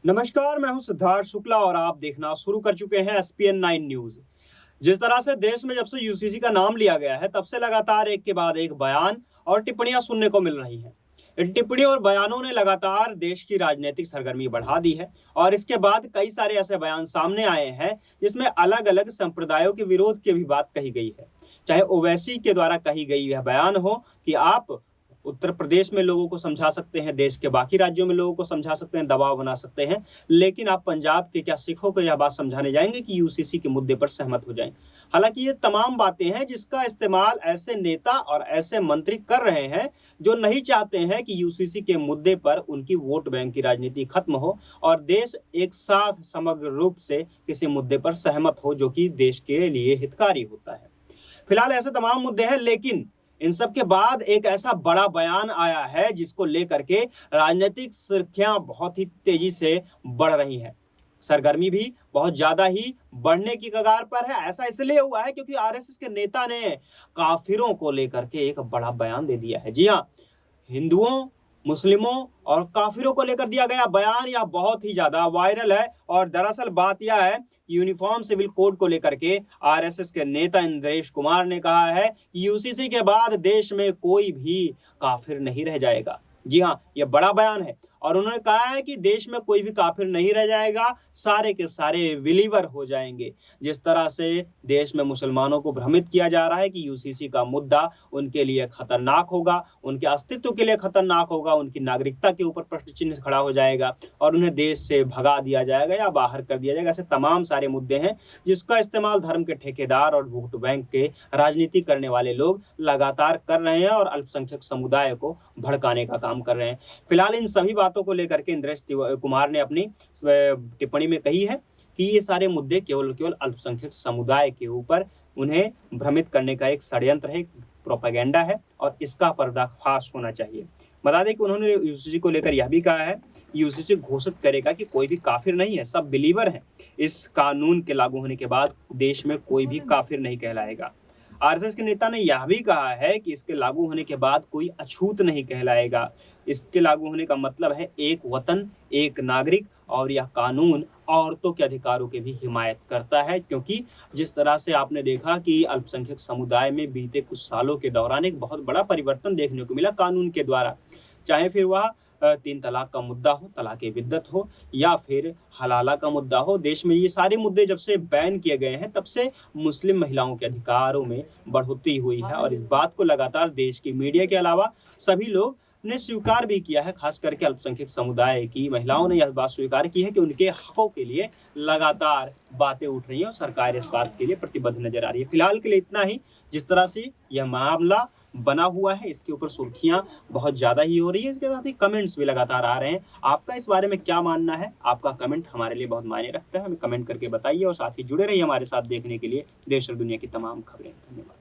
नमस्कार, मैं हूं सिद्धार्थ शुक्ला और आप देखना शुरू कर चुके हैं एसपीएन 9 न्यूज। जिस तरह से देश में जब से यूसीसी का नाम लिया गया है, तब से लगातार एक के बाद एक बयान और टिप्पणियां सुनने को मिल रही हैं। इन टिप्पणियों और बयानों ने लगातार देश की राजनीतिक सरगर्मी बढ़ा दी है और इसके बाद कई सारे ऐसे बयान सामने आए हैं जिसमें अलग अलग संप्रदायों के विरोध की भी बात कही गई है। चाहे ओवैसी के द्वारा कही गई यह बयान हो कि आप उत्तर प्रदेश में लोगों को समझा सकते हैं, देश के बाकी राज्यों में लोगों को समझा सकते हैं, दबाव बना सकते हैं, लेकिन आप पंजाब के क्या सिखों को यह बात समझाने जाएंगे कि यूसीसी के मुद्दे पर सहमत हो जाएं। हालांकि ये तमाम बातें हैं जिसका इस्तेमाल ऐसे नेता और ऐसे मंत्री कर रहे हैं जो नहीं चाहते हैं कि यूसीसी के मुद्दे पर उनकी वोट बैंक की राजनीति खत्म हो और देश एक साथ समग्र रूप से किसी मुद्दे पर सहमत हो जो कि देश के लिए हितकारी होता है। फिलहाल ऐसे तमाम मुद्दे हैं, लेकिन इन सब के बाद एक ऐसा बड़ा बयान आया है जिसको लेकर के राजनीतिक सुर्खियां बहुत ही तेजी से बढ़ रही हैं। सरगर्मी भी बहुत ज्यादा ही बढ़ने की कगार पर है। ऐसा इसलिए हुआ है क्योंकि आरएसएस के नेता ने काफिरों को लेकर के एक बड़ा बयान दे दिया है। जी हाँ, हिंदुओं, मुस्लिमों और काफिरों को लेकर दिया गया बयान यह बहुत ही ज्यादा वायरल है और दरअसल बात यह है, यूनिफॉर्म सिविल कोड को लेकर के आरएसएस के नेता इंद्रेश कुमार ने कहा है कि यूसीसी के बाद देश में कोई भी काफिर नहीं रह जाएगा। जी हाँ, यह बड़ा बयान है और उन्होंने कहा है कि देश में कोई भी काफिर नहीं रह जाएगा, सारे के सारे बिलीवर हो जाएंगे। जिस तरह से देश में मुसलमानों को भ्रमित किया जा रहा है कि यूसीसी का मुद्दा उनके लिए खतरनाक होगा, उनके अस्तित्व के लिए खतरनाक होगा, उनकी नागरिकता के ऊपर प्रश्न चिन्ह खड़ा हो जाएगा और उन्हें देश से भगा दिया जाएगा या बाहर कर दिया जाएगा। ऐसे तमाम सारे मुद्दे हैं जिसका इस्तेमाल धर्म के ठेकेदार और वोट बैंक के राजनीति करने वाले लोग लगातार कर रहे हैं और अल्पसंख्यक समुदाय को भड़काने का काम कर रहे हैं। फिलहाल इन सभी बातों को लेकर के इंद्रेश कुमार ने अपनी टिप्पणी में कही है कि ये सारे मुद्दे केवल अल्पसंख्यक समुदाय के ऊपर उन्हें भ्रमित करने का एक षड्यंत्र है, प्रोपेगेंडा है और इसका पर्दाफाश होना चाहिए। बता दें कि उन्होंने यूसीसी को लेकर यह भी कहा है, यूसीसी घोषित करेगा कि कोई भी काफिर नहीं है, सब बिलीवर हैं। इस कानून के लागू होने के बाद देश में कोई भी काफिर नहीं कहलाएगा। आरएसएस के नेता ने यह भी कहा है कि इसके लागू होने के बाद कोई अछूत नहीं कहलाएगा। इसके लागू होने का मतलब है एक वतन, एक नागरिक और यह कानून औरतों के अधिकारों की भी हिमायत करता है, क्योंकि जिस तरह से आपने देखा कि अल्पसंख्यक समुदाय में बीते कुछ सालों के दौरान एक बहुत बड़ा परिवर्तन देखने को मिला कानून के द्वारा, चाहे फिर वह 3 तलाक का मुद्दा हो, तलाक़े बिद्दत हो या फिर हलाला का मुद्दा हो। देश में ये सारे मुद्दे जब से बैन किए गए हैं तब से मुस्लिम महिलाओं के अधिकारों में बढ़ोतरी हुई है और इस बात को लगातार देश की मीडिया के अलावा सभी लोग ने स्वीकार भी किया है। खास करके अल्पसंख्यक समुदाय की महिलाओं ने यह बात स्वीकार की है कि उनके हकों के लिए लगातार बातें उठ रही हैं और सरकार इस बात के लिए प्रतिबद्ध नजर आ रही है। फिलहाल के लिए इतना ही। जिस तरह से यह मामला बना हुआ है इसके ऊपर सुर्खियां बहुत ज्यादा ही हो रही है, इसके साथ ही कमेंट्स भी लगातार आ रहे हैं। आपका इस बारे में क्या मानना है? आपका कमेंट हमारे लिए बहुत मायने रखता है, हमें कमेंट करके बताइए और साथ ही जुड़े रहिए हमारे साथ देखने के लिए देश और दुनिया की तमाम खबरें। धन्यवाद।